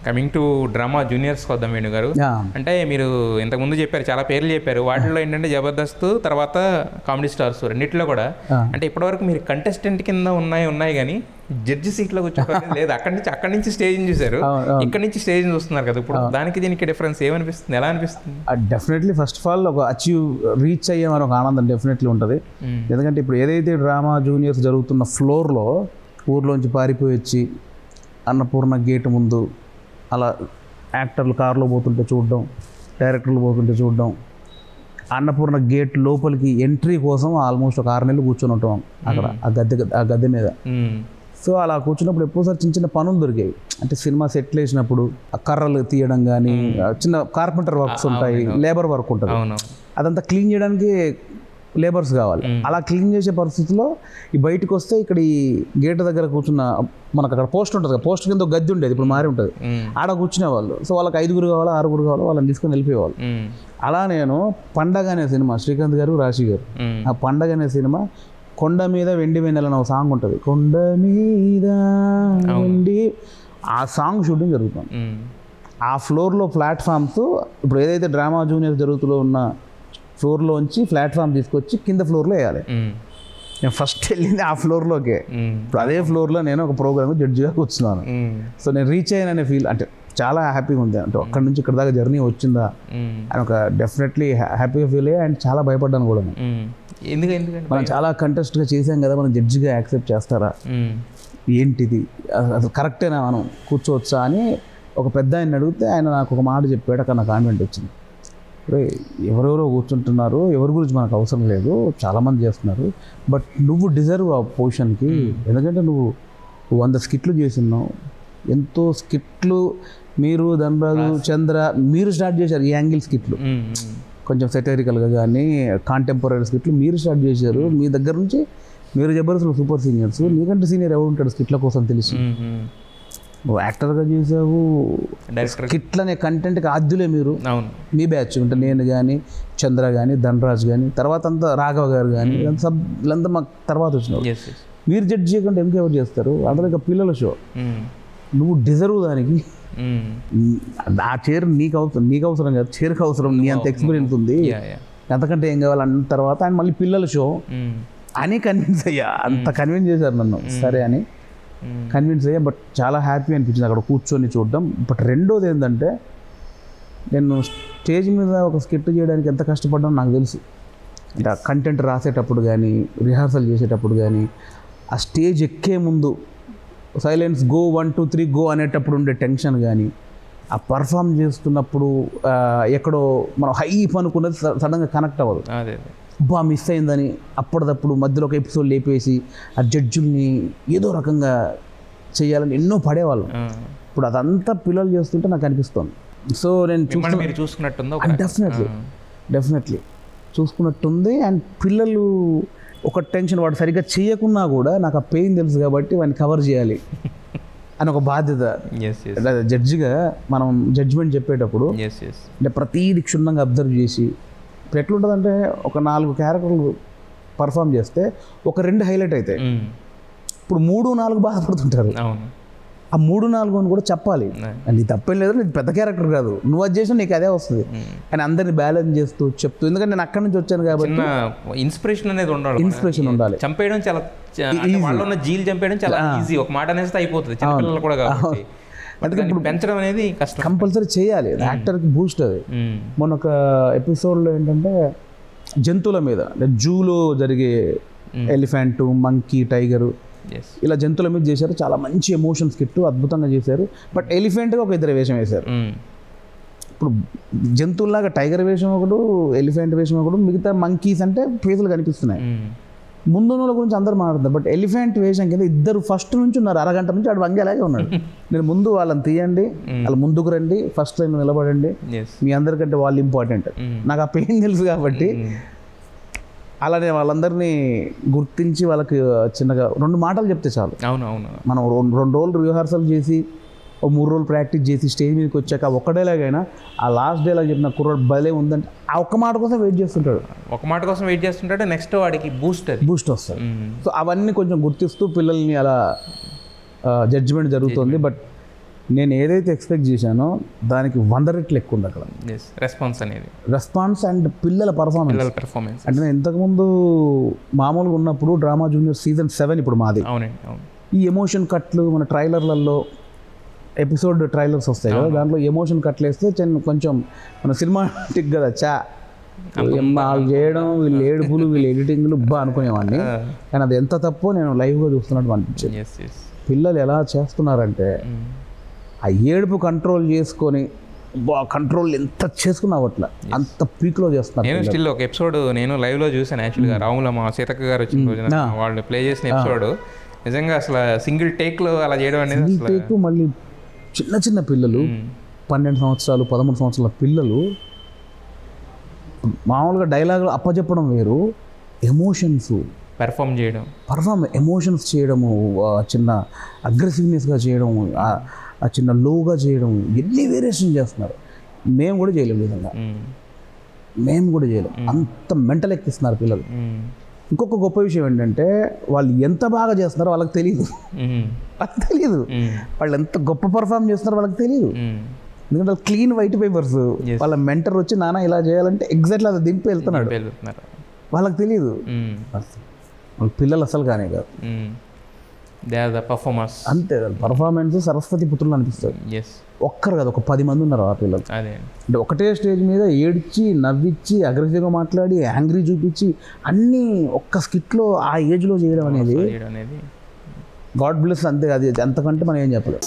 Coming to drama juniors వద్దాం వేణు గారు. అంటే మీరు ఇంతకుముందు చెప్పారు, చాలా పేర్లు చెప్పారు. వాటిల్లో ఏంటంటే జబర్దస్త్, తర్వాత కామెడీ స్టార్స్, రెండిట్లో కూడా అంటే ఇప్పటివరకు మీరు కంటెస్టెంట్ కింద ఉన్నాయి కానీ జడ్జి సీట్లో కూర్చోవడం లేదు. అక్కడి నుంచి స్టేజ్ చూసారు, ఇక్కడ నుంచి స్టేజ్ చూస్తున్నారు కదా. ఇప్పుడు దానికి దీనికి డిఫరెన్స్ ఏమనిపిస్తుంది, ఎలా అనిపిస్తుంది? డెఫినెట్లీ ఫస్ట్ ఆఫ్ ఆల్ ఒక రీచ్ అయ్యామని ఒక ఆనందం డెఫినెట్లీ ఉంటుంది. ఎందుకంటే ఇప్పుడు ఏదైతే డ్రామా జూనియర్స్ జరుగుతున్న ఫ్లోర్లో ఊర్లోంచి పారిపోయి వచ్చి అన్నపూర్ణ గేట్ ముందు అలా యాక్టర్లు కారులో పోతుంటే చూడడం, డైరెక్టర్లు పోతుంటే చూడడం, అన్నపూర్ణ గేట్ లోపలికి ఎంట్రీ కోసం ఆల్మోస్ట్ ఒక 6 నెలలు కూర్చొని ఉంటాం అక్కడ ఆ గద్దె మీద. సో అలా కూర్చున్నప్పుడు ఎప్పుడోసారి చిన్న చిన్న పనులు దొరికాయి. అంటే సినిమా సెట్లు వేసినప్పుడు ఆ కర్రలు తీయడం కానీ, చిన్న కార్పెంటర్ వర్క్స్ ఉంటాయి, లేబర్ వర్క్ ఉంటుంది, అదంతా క్లీన్ చేయడానికి లేబర్స్ కావాలి. అలా క్లీన్ చేసే పరిస్థితిలో ఈ బయటకు వస్తే ఇక్కడ ఈ గేట్ దగ్గర కూర్చున్న మనకు అక్కడ పోస్ట్ ఉంటుంది కదా, పోస్ట్ కింద గద్దె ఉండేది, ఇప్పుడు మారి ఉంటుంది, ఆడ కూర్చునే వాళ్ళు. సో వాళ్ళకి 5 కావాలా 6 కావాలా, వాళ్ళని తీసుకొని వెళ్ళిపోయేవాళ్ళు. అలా నేను పండగ అనే సినిమా, శ్రీకాంత్ గారు రాశి గారు, ఆ పండగ అనే సినిమా కొండ మీద వెండి వెన్నెల అని ఒక సాంగ్ ఉంటుంది, కొండ మీద వెండి, ఆ సాంగ్ షూటింగ్ జరుగుతుంది. ఆ ఫ్లోర్లో ప్లాట్ఫామ్స్, ఇప్పుడు ఏదైతే డ్రామా జూనియర్ జరుగుతులో ఉన్న ఫ్లోర్లోంచి ప్లాట్ఫామ్ తీసుకొచ్చి కింద ఫ్లోర్లో వేయాలి. నేను ఫస్ట్ వెళ్ళింది ఆ ఫ్లోర్లోకే. ఇప్పుడు అదే ఫ్లోర్లో నేను ఒక ప్రోగ్రామ్ జడ్జిగా కూర్చున్నాను. సో నేను రీచ్ అయ్యాననే ఫీల్, అంటే చాలా హ్యాపీగా ఉంది. అంటే అక్కడి నుంచి ఇక్కడ దాకా జర్నీ వచ్చిందా అని ఒక డెఫినెట్లీ హ్యాపీగా ఫీల్ అయ్యా. అండ్ చాలా భయపడ్డాను కూడా. ఎందుకంటే మనం చాలా కంటెస్ట్గా చేసాం కదా, మనం జడ్జిగా యాక్సెప్ట్ చేస్తారా, ఏంటిది అసలు కరెక్టేనా, మనం కూర్చోవచ్చా అని ఒక పెద్ద ఆయన అడిగితే ఆయన నాకు ఒక మాట చెప్పాడు. అక్కడ నాకు కాన్ఫిడెంట్ వచ్చింది. ఎవరెవరో కూర్చుంటున్నారు, ఎవరి గురించి మనకు అవసరం లేదు, చాలామంది చేస్తున్నారు, బట్ నువ్వు డిజర్వ్ ఆ పొజిషన్కి. ఎందుకంటే నువ్వు 100 స్కిట్లు చేస్తున్నావు, ఎంతో స్కిట్లు. మీరు ధనరాజు, చంద్ర, మీరు స్టార్ట్ చేశారు ఈ యాంగిల్ స్కిట్లు, కొంచెం సెటరికల్గా కానీ కాంటెంపరీ స్కిట్లు మీరు స్టార్ట్ చేశారు. మీ దగ్గర నుంచి మీరు జబర్దస్త్ సూపర్ సీనియర్స్, నీకంటే సీనియర్ ఎవరు ఉంటాడు స్కిట్ల కోసం తెలిసి. నువ్వు యాక్టర్గా చేసావు, స్కిట్లు అనే కంటెంట్కి ఆద్యులే మీరు. మీ బ్యాచ్ అంటే నేను కానీ, చంద్ర కానీ, ధనరాజ్ కానీ, తర్వాత అంతా రాఘవ గారు కానీ, వీళ్ళంతా మాకు తర్వాత వచ్చినారు. మీరు జడ్జ్ చేయకుండా ఎంకెవరు చేస్తారు? అందరూ పిల్లల షో, నువ్వు డిజర్వ్ దానికి. ఆ చైర్ నీకు అవసరం కాదు, చైర్కి అవసరం, నీ అంత ఎక్స్పీరియన్స్ ఉంది, అంతకంటే ఏం కావాలి అన్న తర్వాత ఆయన మళ్ళీ పిల్లల షో అని కన్విన్స్ అయ్యా. అంత కన్విన్స్ చేశారు నన్ను, సరే అని కన్విన్స్ అయ్యా. బట్ చాలా హ్యాపీ అనిపించింది అక్కడ కూర్చొని చూడడం. బట్ రెండోది ఏంటంటే, నేను స్టేజ్ మీద ఒక స్కిట్ చేయడానికి ఎంత కష్టపడ్డానో నాకు తెలుసు. అంటే ఆ కంటెంట్ రాసేటప్పుడు కానీ, రిహార్సల్ చేసేటప్పుడు కానీ, ఆ స్టేజ్ ఎక్కే ముందు సైలెన్స్ గో 1 2 3 గో అనేటప్పుడు ఉండే టెన్షన్ కానీ, ఆ పర్ఫామ్ చేస్తున్నప్పుడు ఎక్కడో మనం హైప్ అనుకున్నది సడన్గా కనెక్ట్ అవ్వదు, బా మిస్ అయిందని అప్పటిదప్పుడు మధ్యలో ఒక ఎపిసోడ్ లేపేసి ఆ జడ్జుల్ని ఏదో రకంగా చేయాలని ఎన్నో పడేవాళ్ళం. ఇప్పుడు అదంతా పిల్లలు చేస్తుంటే నాకు అనిపిస్తుంది. సో నేను చూసుకున్నట్టుందో డెఫినెట్లీ చూసుకున్నట్టుంది. అండ్ పిల్లలు ఒక టెన్షన్, వాడు సరిగ్గా చేయకున్నా కూడా నాకు ఆ పెయిన్ తెలుసు కాబట్టి వాడిని కవర్ చేయాలి అని ఒక బాధ్యత. జడ్జిగా మనం జడ్జిమెంట్ చెప్పేటప్పుడు అంటే ప్రతీది క్షుణ్ణంగా అబ్జర్వ్ చేసి, ఇప్పుడు ఎట్లుంటుందంటే ఒక 4 క్యారెక్టర్లు పర్ఫామ్ చేస్తే ఒక 2 హైలైట్ అవుతాయి. ఇప్పుడు 3 4 బాధపడుతుంటారు. ఆ 3 4 అని కూడా చెప్పాలి. నీ తప్పేం లేదు, నీకు పెద్ద క్యారెక్టర్ కాదు, నువ్వు అది చేసినా నీకు అదే వస్తుంది అని అందరిని బ్యాలెన్స్ చేస్తూ చెప్తూ. ఎందుకంటే నేను అక్కడి నుంచి వచ్చాను కాబట్టి ఇన్స్పిరేషన్ అనేది ఉండాలి. ఇన్స్పిరేషన్ ఉండాలి. చంపేయడం చాలా జీలు చంపేయడం చాలా ఈజీ, ఒక మాట అనేస్తే అయిపోతుంది చిన్నపిల్లలు కూడా కాబట్టి. అందుకే ఇప్పుడు పెంచడం అనేది కష్టం, కంపల్సరీ చేయాలి. యాక్టర్కి బూస్ట్ అది. మొన్న ఒక ఎపిసోడ్లో ఏంటంటే జంతువుల మీద, అంటే జూలో జరిగే ఎలిఫెంట్, మంకీ, టైగరు, ఇలా జంతువుల మీద చేశారు. చాలా మంచి ఎమోషన్ స్కిట్, అద్భుతంగా చేశారు. బట్ ఎలిఫెంట్గా ఒక 2 వేషం వేశారు. ఇప్పుడు జంతువులాగా టైగర్ వేషం ఒకడు, ఎలిఫెంట్ వేషం ఒకడు, మిగతా మంకీస్ అంటే ఫేసులు కనిపిస్తున్నాయి. ముందు వాళ్ళ గురించి అందరూ మాట్లాడుతున్నారు. బట్ ఎలిఫెంట్ వేషం కింద 2 ఫస్ట్ నుంచి ఉన్నారు, అరగంట నుంచి ఆడు వంగేలాగే ఉన్నాడు. నేను ముందు వాళ్ళని తీయండి, వాళ్ళు ముందుకు రండి, ఫస్ట్ లైన్ నిలబడండి, మీ అందరికంటే వాళ్ళు ఇంపార్టెంట్. నాకు ఆ పెయిన్ తెలుసు కాబట్టి అలానే వాళ్ళందరినీ గుర్తించి వాళ్ళకి చిన్నగా 2 మాటలు చెప్తే చాలు. మనం 2 రోజులు రిహార్సల్ చేసి 3 రోజులు ప్రాక్టీస్ చేసి స్టేజ్ మీదకి వచ్చాక ఒక డైలాగ్ అయినా ఆ లాస్ట్ డైలాగ్ చెప్పిన కుర్రాడు భలే ఉందంటే ఆ ఒక్క మాట కోసం వెయిట్ చేస్తుంటాడు. నెక్స్ట్ వాడికి బూస్ట్ వస్తుంది. సో అవన్నీ కొంచెం గుర్తిస్తూ పిల్లల్ని అలా జడ్జిమెంట్ జరుగుతుంది. బట్ నేను ఏదైతే ఎక్స్పెక్ట్ చేశానో దానికి 100 రెట్లు ఎక్కువ ఉంది అక్కడ రెస్పాన్స్ అనేది, రెస్పాన్స్ అండ్ పిల్లల పర్ఫార్మెన్స్. పెర్ఫార్మెన్స్. అంటే నేను ఇంతకుముందు మామూలుగా ఉన్నప్పుడు డ్రామా జూనియర్ సీజన్ 7 ఇప్పుడు మాది. అవునండి, అవును. ఈ ఎమోషన్ కట్లు మన ట్రైలర్లలో ఎపిసోడ్ ట్రైలర్స్ వస్తాయి కదా, దాంట్లో ఎమోషన్ కట్లు వేస్తే కొంచెం మన సినిమాటిక్ కదా వాళ్ళు చేయడం, వీళ్ళు ఏడుపులు, వీళ్ళు ఎడిటింగ్లు అనుకునేవాడిని. కానీ అది ఎంత తప్పో నేను లైవ్గా చూస్తున్నట్టు అనిపించింది. పిల్లలు ఎలా చేస్తున్నారంటే ఆ ఏడుపు కంట్రోల్ చేసుకొని కంట్రోల్ ఎంత చేసుకున్నావు అట్లా అంత పీక్లో చేస్తున్నారు. నేను స్టిల్ ఒక ఎపిసోడ్ నేను లైవ్లో చూసాను యాక్చువల్గా. రాముల మా సీతక్క గారు వచ్చిన రోజున వాళ్ళు ప్లే చేసిన ఎపిసోడ్ నిజంగా అసలు సింగిల్ టేక్లో అలా చేయడం అనేది టేక్. మళ్ళీ చిన్న చిన్న పిల్లలు 12 సంవత్సరాలు 13 సంవత్సరాల పిల్లలు మామూలుగా డైలాగులు అప్పచెప్పడం వేరు, ఎమోషన్స్ ఎమోషన్స్ చేయడము, చిన్న అగ్రెసివ్నెస్గా చేయడము, ఆ చిన్న లోగా చేయడం, ఎన్ని వేరియేషన్ చేస్తున్నారు. మేము కూడా చేయలేము విధంగా, మేము కూడా చేయలేము. అంత మెంటల్ ఎక్కిస్తున్నారు పిల్లలు. ఇంకొక గొప్ప విషయం ఏంటంటే వాళ్ళు ఎంత బాగా చేస్తున్నారో వాళ్ళకి తెలియదు. వాళ్ళు ఎంత గొప్ప పర్ఫామ్ చేస్తున్నారో వాళ్ళకి తెలియదు. ఎందుకంటే క్లీన్ వైట్ పేపర్స్. వాళ్ళ మెంటర్ వచ్చి నాన్న ఇలా చేయాలంటే ఎగ్జాక్ట్లీ అది దింపి వెళ్తున్నాడు. వాళ్ళకి తెలియదు. వాళ్ళ పిల్లలు అసలు కానీ కాదు. అంతే పర్ఫార్మెన్స్ సరస్వతి పుత్రులు అనిపిస్తుంది. ఒక్కరు కాదు, ఒక 10 మంది ఉన్నారు ఆ పిల్లలు. అంటే ఒకటే స్టేజ్ మీద ఏడ్చి, నవ్విచ్చి, అగ్రెసివ్గా మాట్లాడి, యాంగ్రీ చూపించి అన్నీ ఒక్క స్కిట్లో ఆ ఏజ్లో చేయడం అనేది గాడ్ బ్లెస్. అంతే, అది అంతకంటే మనం ఏం చెప్పలేదు.